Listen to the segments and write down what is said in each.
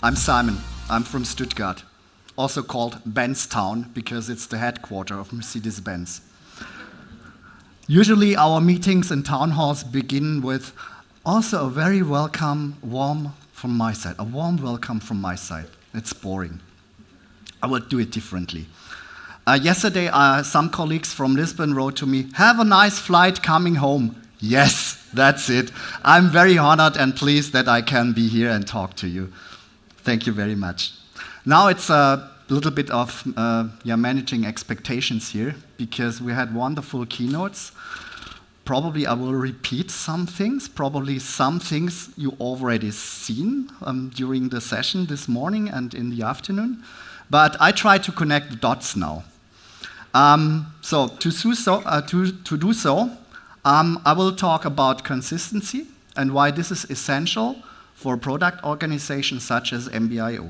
I'm Simon. I'm from Stuttgart, also called Benztown because it's the headquarters of Mercedes-Benz. Usually our meetings and town halls begin with also a very warm welcome from my side. It's boring. I will do it differently. Yesterday, some colleagues from Lisbon wrote to me, "Have a nice flight coming home." Yes, that's it. I'm very honored and pleased that I can be here and talk to you. Thank you very much. Now it's a little bit of managing expectations here, because we had wonderful keynotes. Probably I will repeat some things. Probably some things you already seen during the session this morning and in the afternoon. But I try to connect the dots now. To do so, I will talk about consistency and why this is essential for a product organization such as MBIO.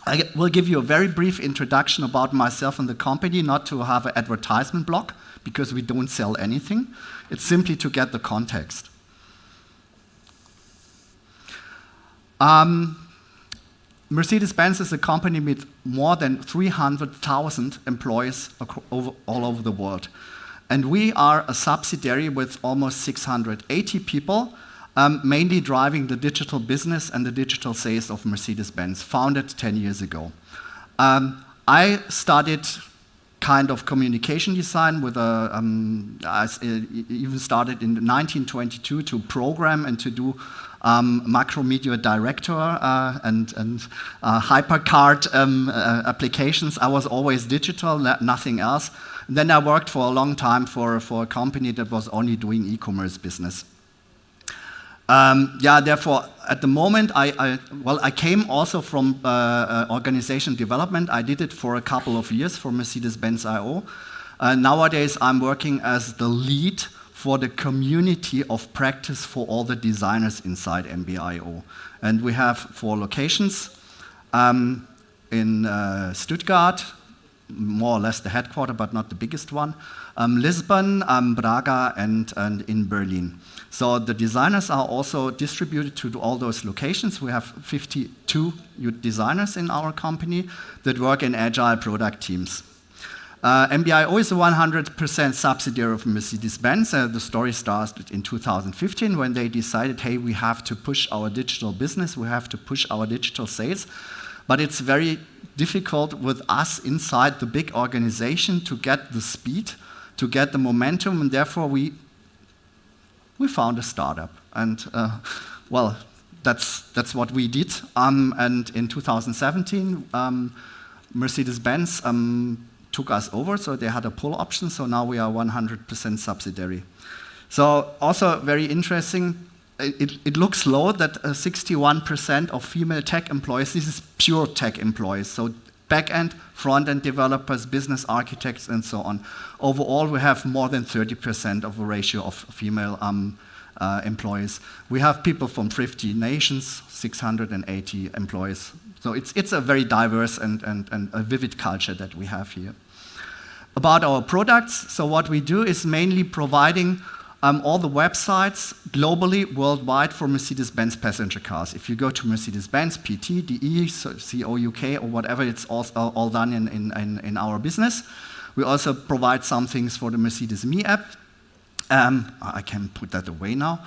I will give you a very brief introduction about myself and the company, not to have an advertisement block, because we don't sell anything. It's simply to get the context. Mercedes-Benz is a company with more than 300,000 employees all over the world. And we are a subsidiary with almost 680 people, mainly driving the digital business and the digital sales of Mercedes-Benz, founded 10 years ago. I studied kind of communication design with I even started in 1922 to program and to do macromedia director and hypercard applications. I was always digital, nothing else. Then I worked for a long time for a company that was only doing e-commerce business. Therefore, at the moment, I came also from organization development. I did it for a couple of years for Mercedes-Benz I/O. Nowadays, I'm working as the lead for the community of practice for all the designers inside MBIO. And we have 4 locations in Stuttgart, more or less the headquarters, but not the biggest one, Lisbon, Braga, and in Berlin. So the designers are also distributed to all those locations. We have 52 designers in our company that work in agile product teams. MBIO is a 100% subsidiary of Mercedes-Benz. The story started in 2015 when they decided, hey, we have to push our digital business, we have to push our digital sales. But it's very difficult with us inside the big organization to get the speed, to get the momentum, and therefore we found a startup. And that's what we did. And in 2017, Mercedes-Benz took us over, so they had a pull option, so now we are 100% subsidiary. So also very interesting, it looks low that 61% of female tech employees, this is pure tech employees, so back-end, front-end developers, business architects, and so on. Overall, we have more than 30% of a ratio of female employees. We have people from 50 nations, 680 employees. So it's a very diverse and a vivid culture that we have here. About our products, so what we do is mainly providing all the websites globally, worldwide, for Mercedes-Benz passenger cars. If you go to Mercedes-Benz, PT, DE, CO UK, or whatever, it's all done in our business. We also provide some things for the Mercedes Me app. I can put that away now.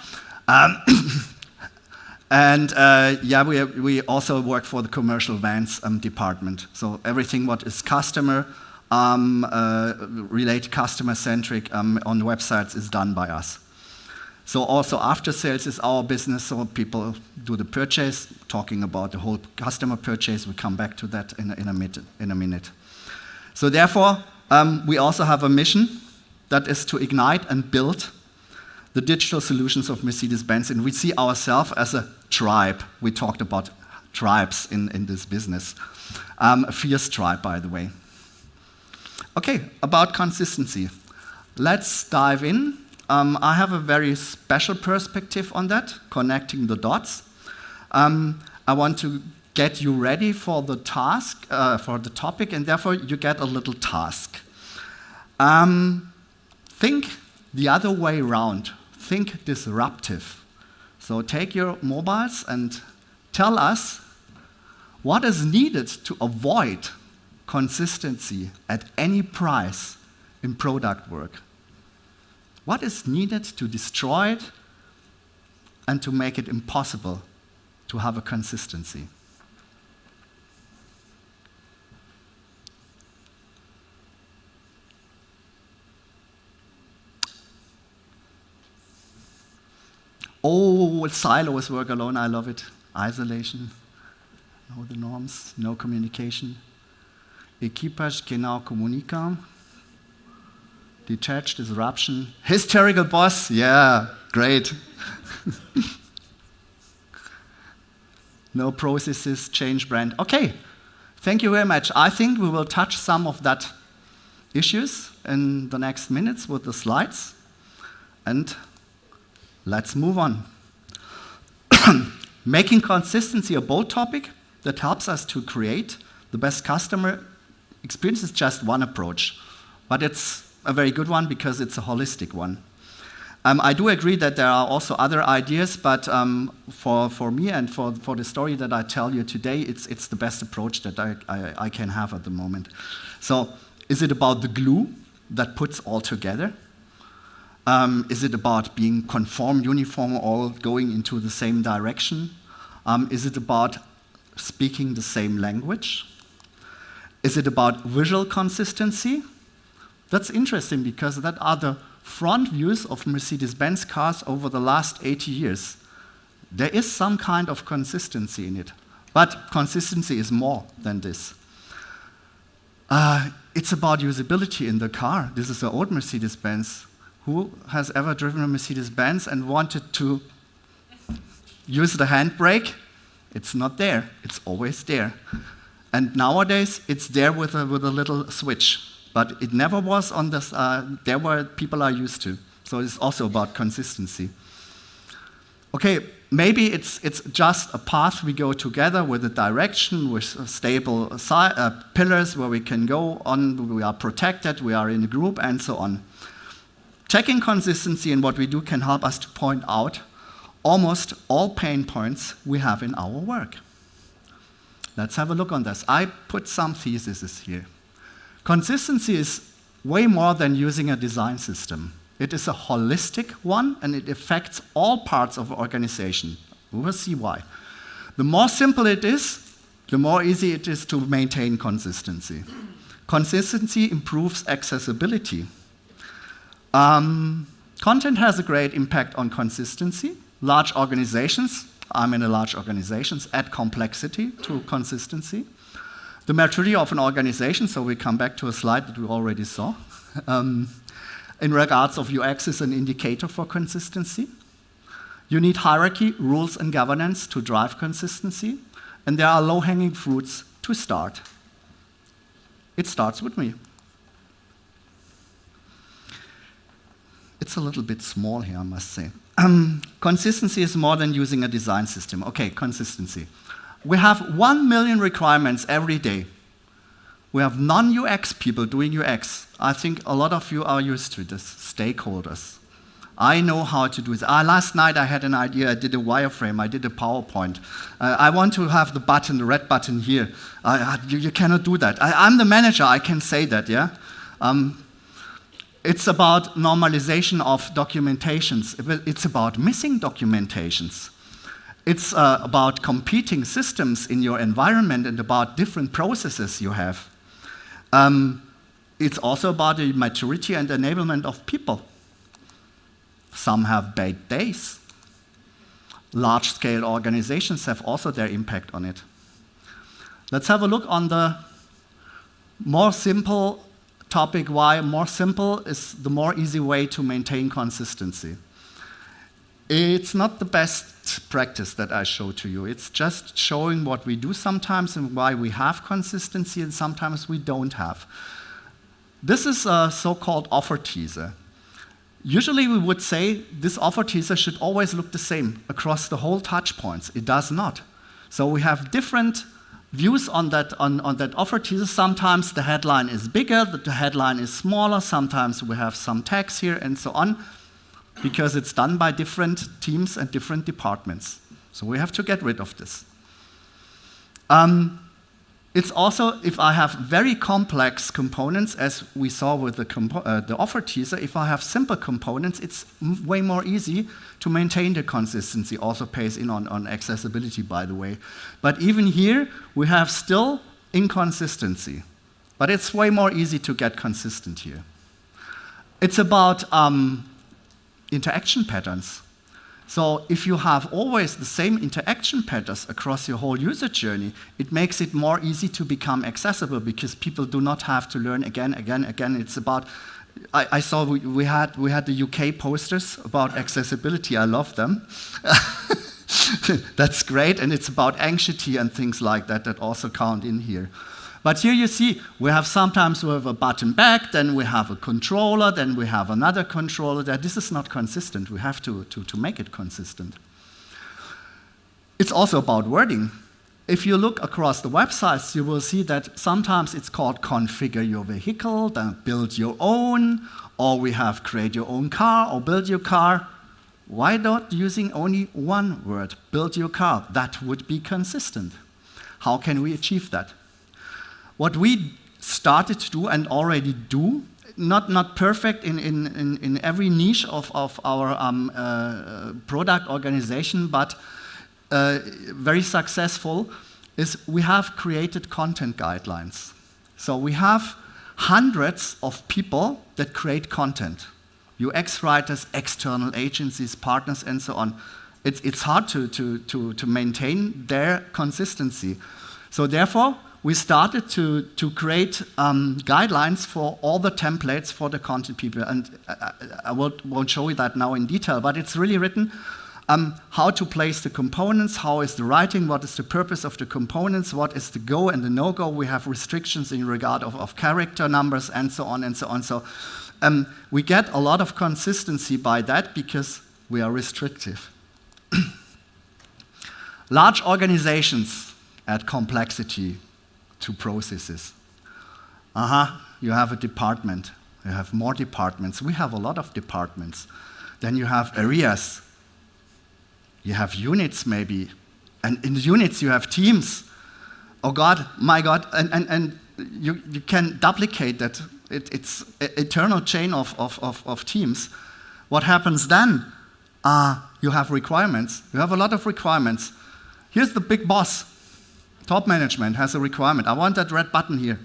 We also work for the commercial vans department. So everything what is customer related, customer-centric on websites is done by us. So also after sales is our business, so people do the purchase. Talking about the whole customer purchase, we come back to that in a minute. So therefore, we also have a mission that is to ignite and build the digital solutions of Mercedes-Benz, and we see ourselves as a tribe. We talked about tribes in this business. A fierce tribe, by the way. Okay, about consistency. Let's dive in. I have a very special perspective on that, connecting the dots. I want to get you ready for the task, for the topic, and therefore you get a little task. Think the other way around. Think disruptive. So take your mobiles and tell us What is needed to avoid consistency at any price in product work? What is needed to destroy it and to make it impossible to have a consistency? Oh, silos work alone, I love it. Isolation, know the norms, no communication. Equipage genau comunica. Detached disruption. Hysterical boss, yeah, great. No processes, change brand. Okay, thank you very much. I think we will touch some of that issues in the next minutes with the slides. And let's move on. Making consistency a bold topic that helps us to create the best customer experience is just one approach, but it's a very good one because it's a holistic one. I do agree that there are also other ideas, but for me and for the story that I tell you today, it's the best approach that I can have at the moment. So, is it about the glue that puts all together? Is it about being conform, uniform, all going into the same direction? Is it about speaking the same language? Is it about visual consistency? That's interesting because that are the front views of Mercedes-Benz cars over the last 80 years. There is some kind of consistency in it, but consistency is more than this. It's about usability in the car. This is an old Mercedes-Benz. Who has ever driven a Mercedes-Benz and wanted to use the handbrake? It's not there. It's always there. And nowadays, it's there with a little switch. But it never was on this, there where people are used to. So it's also about consistency. Okay, maybe it's just a path we go together with a direction, with stable pillars where we can go on, we are protected, we are in a group, and so on. Checking consistency in what we do can help us to point out almost all pain points we have in our work. Let's have a look on this. I put some theses here. Consistency is way more than using a design system. It is a holistic one, and it affects all parts of the organization. We will see why. The more simple it is, the more easy it is to maintain consistency. Consistency improves accessibility. Content has a great impact on consistency. Large organizations, I'm in a large organization, add complexity to consistency. The maturity of an organization, so we come back to a slide that we already saw, in regards of UX is an indicator for consistency. You need hierarchy, rules, and governance to drive consistency, and there are low-hanging fruits to start. It starts with me. It's a little bit small here, I must say. Consistency is more than using a design system. Okay, consistency. We have 1 million requirements every day. We have non-UX people doing UX. I think a lot of you are used to this, stakeholders. I know how to do this. Last night I had an idea, I did a wireframe, I did a PowerPoint. I want to have the button, the red button here. You cannot do that. I'm the manager, I can say that, yeah? It's about normalization of documentations. It's about missing documentations. It's about competing systems in your environment and about different processes you have. It's also about the maturity and enablement of people. Some have bad days. Large-scale organizations have also their impact on it. Let's have a look on the more simple topic, why more simple is the more easy way to maintain consistency. It's not the best practice that I show to you. It's just showing what we do sometimes and why we have consistency and sometimes we don't have. This is a so-called offer teaser. Usually we would say this offer teaser should always look the same across the whole touch points. It does not. So we have different views on that offer teaser. Sometimes the headline is bigger, the headline is smaller, sometimes we have some text here and so on, because it's done by different teams and different departments. So we have to get rid of this. It's also, if I have very complex components, as we saw with the offer teaser, if I have simple components, it's way more easy to maintain the consistency. Also pays in on accessibility, by the way. But even here, we have still inconsistency. But it's way more easy to get consistent here. It's about interaction patterns. So if you have always the same interaction patterns across your whole user journey, it makes it more easy to become accessible because people do not have to learn again. It's about, I saw we had the UK posters about accessibility. I love them. That's great, and it's about anxiety and things like that that also count in here. But here you see, sometimes we have a button back, then we have a controller, then we have another controller. This is not consistent. We have to make it consistent. It's also about wording. If you look across the websites, you will see that sometimes it's called configure your vehicle, then build your own, or we have create your own car or build your car. Why not using only one word, build your car? That would be consistent. How can we achieve that? What we started to do and already do, not perfect in every niche of our product organization, but very successful, is we have created content guidelines. So we have hundreds of people that create content. UX writers, external agencies, partners, and so on. It's hard to maintain their consistency. So therefore, we started to create guidelines for all the templates for the content people. And I won't show you that now in detail, but it's really written how to place the components, how is the writing, what is the purpose of the components, what is the go and the no-go. We have restrictions in regard of character numbers and so on and so on. So we get a lot of consistency by that because we are restrictive. Large organizations add complexity to processes. You have a department. You have more departments. We have a lot of departments. Then you have areas. You have units maybe. And in the units you have teams. Oh God, my God. And you can duplicate that. It's an eternal chain of teams. What happens then? You have requirements. You have a lot of requirements. Here's the big boss. Top management has a requirement. I want that red button here.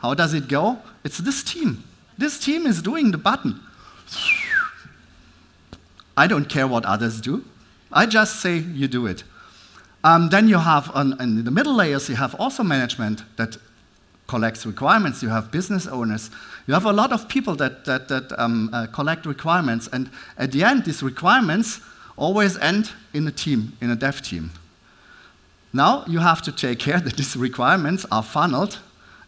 How does it go? It's this team. This team is doing the button. I don't care what others do. I just say you do it. Then you have, in the middle layers, you have also management that collects requirements. You have business owners. You have a lot of people that collect requirements. And at the end, these requirements always end in a team, in a dev team. Now you have to take care that these requirements are funneled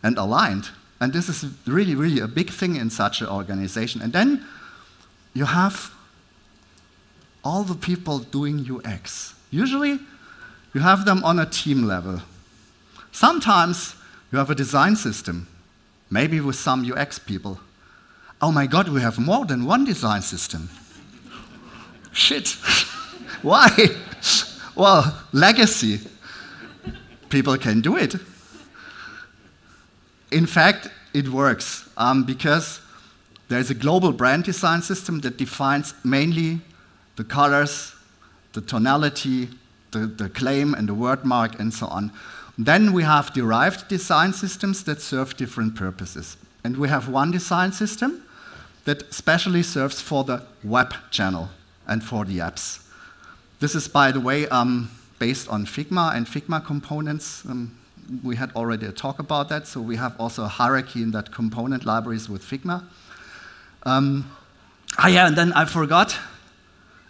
and aligned. And this is really, really a big thing in such an organization. And then you have all the people doing UX. Usually, you have them on a team level. Sometimes you have a design system, maybe with some UX people. Oh my God, we have more than one design system. Shit. Why? Well, legacy. People can do it. In fact, it works because there's a global brand design system that defines mainly the colors, the tonality, the claim and the word mark and so on. Then we have derived design systems that serve different purposes. And we have one design system that specially serves for the web channel and for the apps. This is, by the way, based on Figma and Figma components. We had already a talk about that, so we have also a hierarchy in that component libraries with Figma. And then I forgot,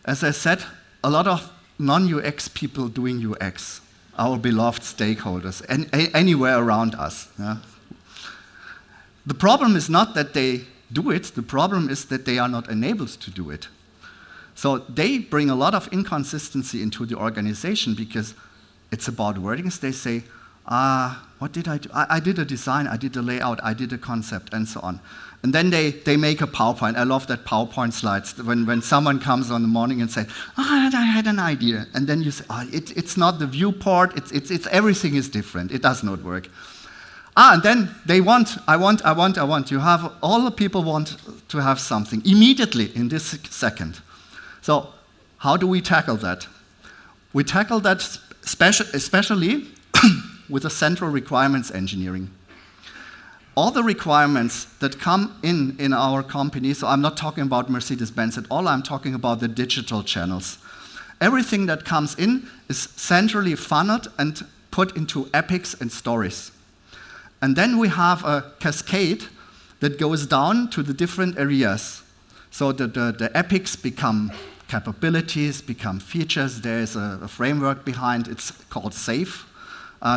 as I said, a lot of non-UX people doing UX, our beloved stakeholders, and anywhere around us. Yeah? The problem is not that they do it, the problem is that they are not enabled to do it. So they bring a lot of inconsistency into the organization because it's about wordings. They say, what did I do? I did a design, I did a layout, I did a concept, and so on. And then they make a PowerPoint. I love that PowerPoint slides. When someone comes on the morning and says, I had an idea. And then you say, it's not the viewport, it's everything is different. It does not work. And then they I want. You have, all the people want to have something immediately in this second. So how do we tackle that? We tackle that especially with a central requirements engineering. All the requirements that come in our company, so I'm not talking about Mercedes-Benz at all, I'm talking about the digital channels. Everything that comes in is centrally funneled and put into epics and stories. And then we have a cascade that goes down to the different areas. So the epics become capabilities, become features. There is a framework behind, it's called SAFe.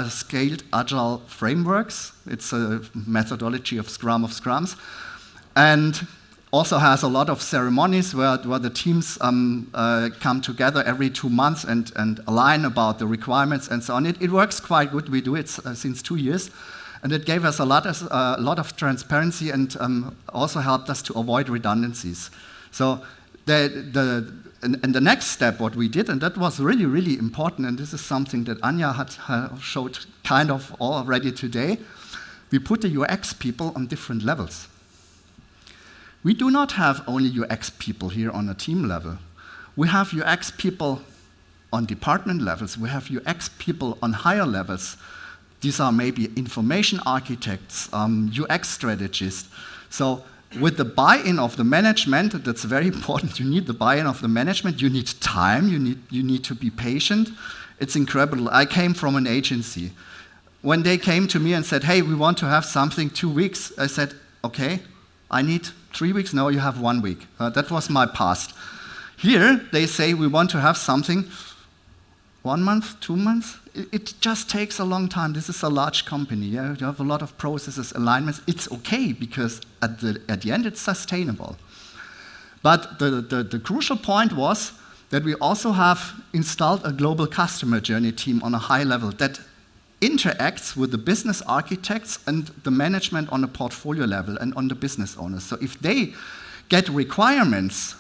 Scaled Agile Frameworks. It's a methodology of Scrums, and also has a lot of ceremonies where the teams come together every 2 months and align about the requirements and so on. It works quite good. We do it since 2 years, and it gave us a lot of transparency and also helped us to avoid redundancies. So and the next step, what we did, and that was really, really important, and this is something that Anja had showed kind of already today, we put the UX people on different levels. We do not have only UX people here on a team level. We have UX people on department levels. We have UX people on higher levels. These are maybe information architects, UX strategists. So with the buy-in of the management, that's very important. You need the buy-in of the management. You need time. You need to be patient. It's incredible. I came from an agency. When they came to me and said, hey, we want to have something 2 weeks, I said, okay, I need 3 weeks. No, you have 1 week. That was my past. Here, they say we want to have something 1 month, 2 months. It just takes a long time. This is a large company. Yeah? You have a lot of processes, alignments. It's okay because at the end it's sustainable. But the crucial point was that we also have installed a global customer journey team on a high level that interacts with the business architects and the management on a portfolio level and on the business owners. So if they get requirements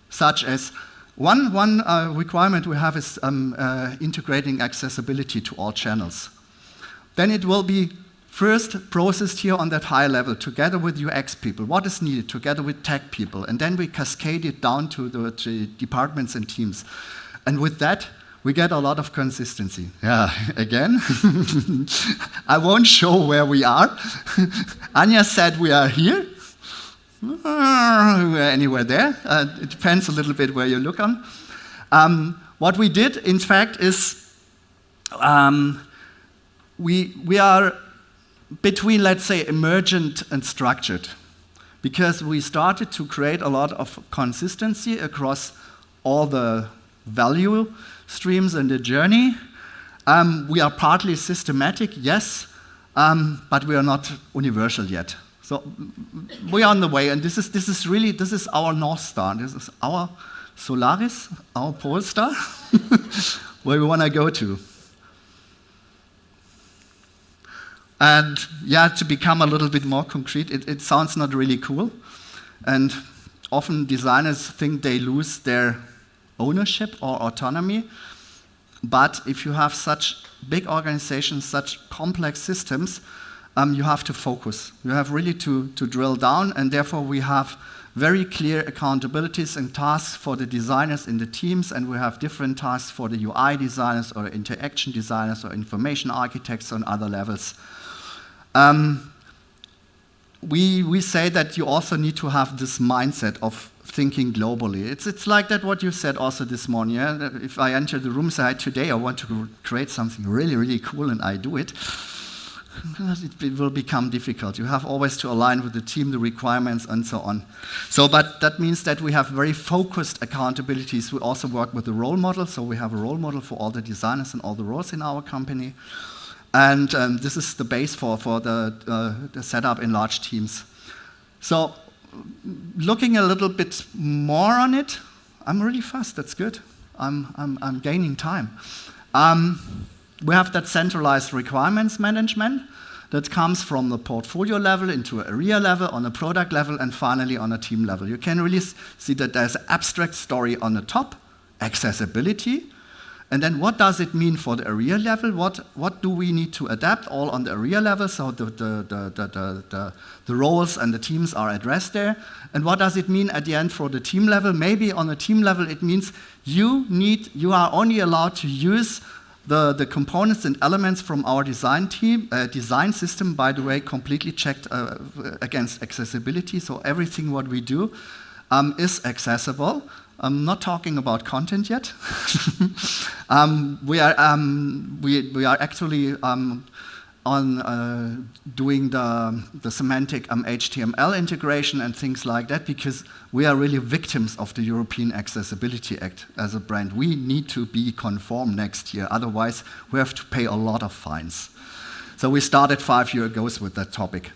such as one requirement we have is integrating accessibility to all channels. Then it will be first processed here on that high level together with UX people, what is needed together with tech people, and then we cascade it down to the departments and teams. And with that, we get a lot of consistency. Yeah, again, I won't show where we are. Anja said we are here. We're anywhere there. It depends a little bit where you look on. What we did, in fact, is we are between, let's say, emergent and structured, because we started to create a lot of consistency across all the value streams in the journey. We are partly systematic, yes, but we are not universal yet. So we are on the way, and this is our North Star. This is our Solaris, our Pole Star, where we want to go to. And yeah, to become a little bit more concrete, it sounds not really cool, and often designers think they lose their ownership or autonomy. But if you have such big organizations, such complex systems, you have to focus. You have really to drill down, and therefore we have very clear accountabilities and tasks for the designers in the teams, and we have different tasks for the UI designers or interaction designers or information architects on other levels. We say that you also need to have this mindset of thinking globally. It's like that what you said also this morning. Yeah? If I enter the room and say, today I want to create something really, really cool, and I do it, it will become difficult. You have always to align with the team, the requirements, and so on. But that means that we have very focused accountabilities. We also work with the role model, so we have a role model for all the designers and all the roles in our company. And this is the base for the setup in large teams. So looking a little bit more on it, I'm really fast, that's good. I'm gaining time. We have that centralized requirements management that comes from the portfolio level into an area level, on a product level, and finally on a team level. You can really see that there's an abstract story on the top, accessibility, and then what does it mean for the area level? What do we need to adapt all on the area level, so the roles and the teams are addressed there? And what does it mean at the end for the team level? Maybe on the team level it means you are only allowed to use the components and elements from our design system, by the way, completely checked against accessibility, so everything what we do is accessible. I'm not talking about content yet. We are actually doing the semantic HTML integration and things like that, because we are really victims of the European Accessibility Act as a brand. We need to be conform next year, otherwise we have to pay a lot of fines. So we started 5 years ago with that topic.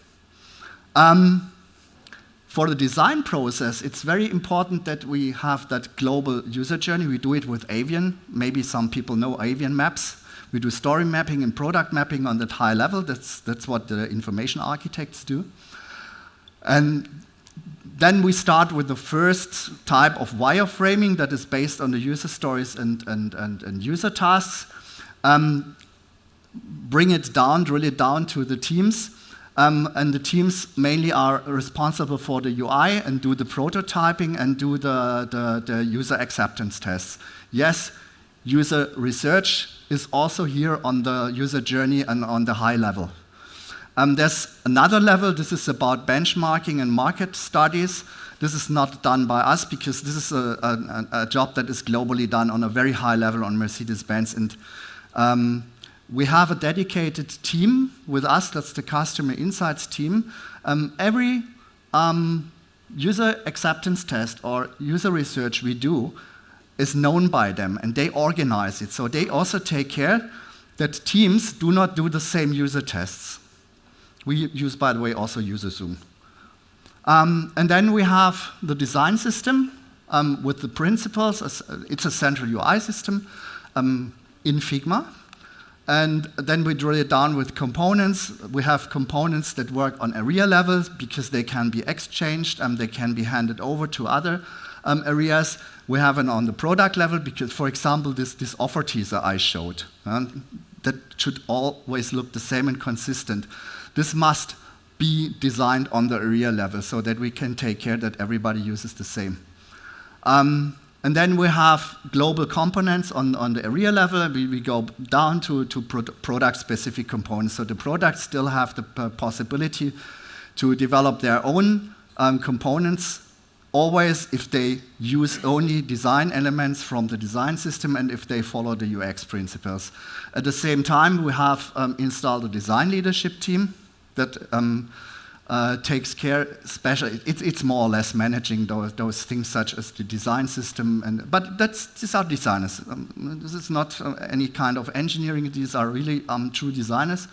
For the design process, it's very important that we have that global user journey. We do it with Avian. Maybe some people know Avian maps. We do story mapping and product mapping on that high level. That's what the information architects do. And then we start with the first type of wireframing that is based on the user stories and user tasks. Bring it down, drill it down to the teams. And the teams mainly are responsible for the UI and do the prototyping and do the user acceptance tests. Yes, user research is also here on the user journey and on the high level. There's another level. This is about benchmarking and market studies. This is not done by us because this is a job that is globally done on a very high level on Mercedes-Benz. And we have a dedicated team with us, that's the customer insights team. Every user acceptance test or user research we do is known by them, and they organize it. So they also take care that teams do not do the same user tests. We use, by the way, also user Zoom. And then we have the design system with the principles. It's a central UI system in Figma. And then we drill it down with components. We have components that work on area levels because they can be exchanged and they can be handed over to other areas. We have it on the product level because, for example, this offer teaser I showed, that should always look the same and consistent. This must be designed on the area level so that we can take care that everybody uses the same. And then we have global components on the area level. We go down to product-specific components. So the products still have the possibility to develop their own components, always if they use only design elements from the design system and if they follow the UX principles. At the same time, we have installed a design leadership team that takes care, it's more or less managing those things such as the design system, but these are designers. This is not any kind of engineering, these are really true designers.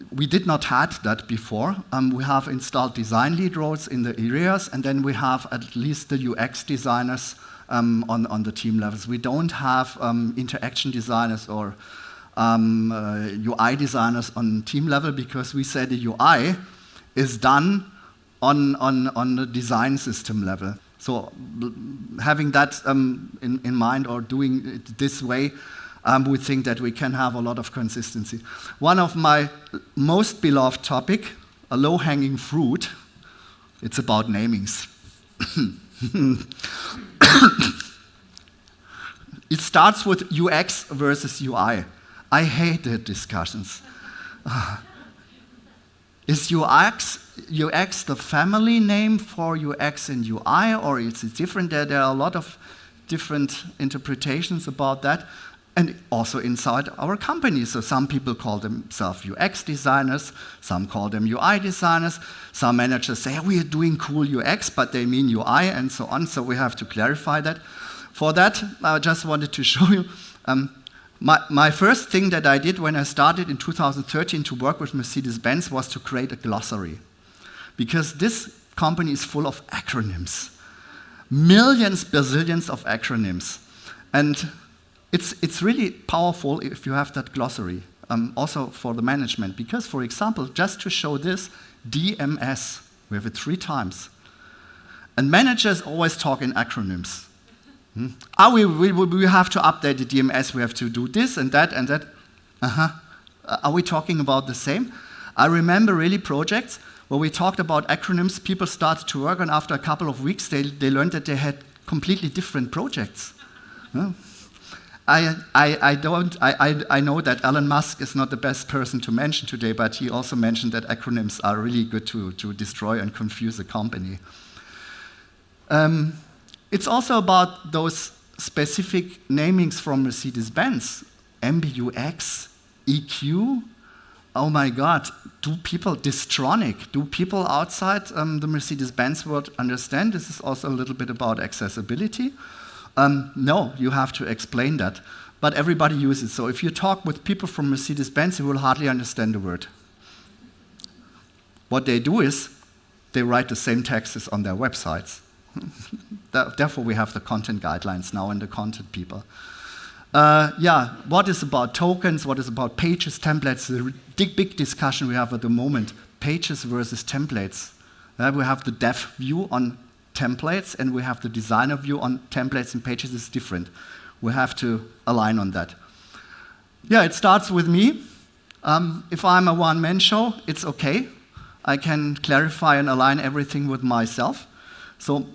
We did not have that before. We have installed design lead roles in the areas, and then we have at least the UX designers on the team levels. We don't have interaction designers or UI designers on team level because we say the UI is done on the design system level. So having that in mind or doing it this way, we think that we can have a lot of consistency. One of my most beloved topic, a low-hanging fruit, it's about namings. It starts with UX versus UI. I hate the discussions. Is UX the family name for UX and UI, or is it different? There are a lot of different interpretations about that, and also inside our company. So some people call themselves UX designers, some call them UI designers, some managers say, we are doing cool UX, but they mean UI, and so on, so we have to clarify that. For that, I just wanted to show you my first thing that I did when I started in 2013 to work with Mercedes-Benz was to create a glossary. Because this company is full of acronyms. Millions, bazillions of acronyms. And it's really powerful if you have that glossary, also for the management. Because, for example, just to show this, DMS, we have it 3 times. And managers always talk in acronyms. We have to update the DMS, we have to do this and that and that. Are we talking about the same? I remember really projects where we talked about acronyms, people started to work, and after a couple of weeks they learned that they had completely different projects. I know that Elon Musk is not the best person to mention today, but he also mentioned that acronyms are really good to destroy and confuse a company. It's also about those specific namings from Mercedes-Benz, MBUX, EQ. Oh my God, Distronic, do people outside the Mercedes-Benz world understand? This is also a little bit about accessibility. No, you have to explain that. But everybody uses it. So if you talk with people from Mercedes-Benz, you will hardly understand the word. What they do is, they write the same texts on their websites. Therefore, we have the content guidelines now and the content people. What is about tokens? What is about pages, templates? The big discussion we have at the moment, pages versus templates. We have the dev view on templates, and we have the designer view on templates and pages is different. We have to align on that. Yeah, it starts with me. If I'm a one-man show, it's okay. I can clarify and align everything with myself. So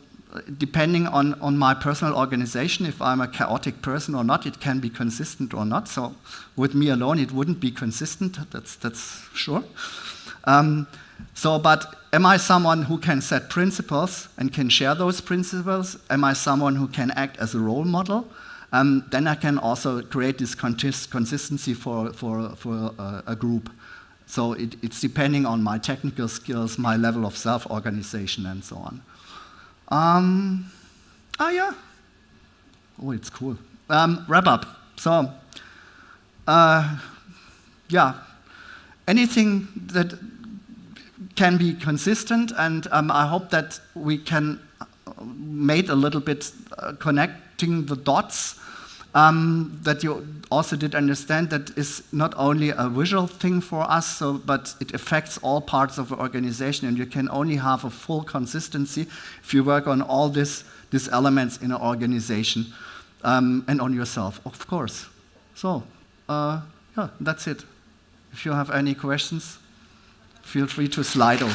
depending on my personal organization, if I'm a chaotic person or not, it can be consistent or not. So with me alone, it wouldn't be consistent, that's sure. But am I someone who can set principles and can share those principles? Am I someone who can act as a role model? Then I can also create this consistency for a group. So it's depending on my technical skills, my level of self-organization, and so on. It's cool. Wrap up. So, anything that can be consistent, and I hope that we can make a little bit connecting the dots, that you also did understand that is not only a visual thing for us, but it affects all parts of the organization, and you can only have a full consistency if you work on all these elements in an organization, and on yourself, of course. So, that's it. If you have any questions, feel free to Slido.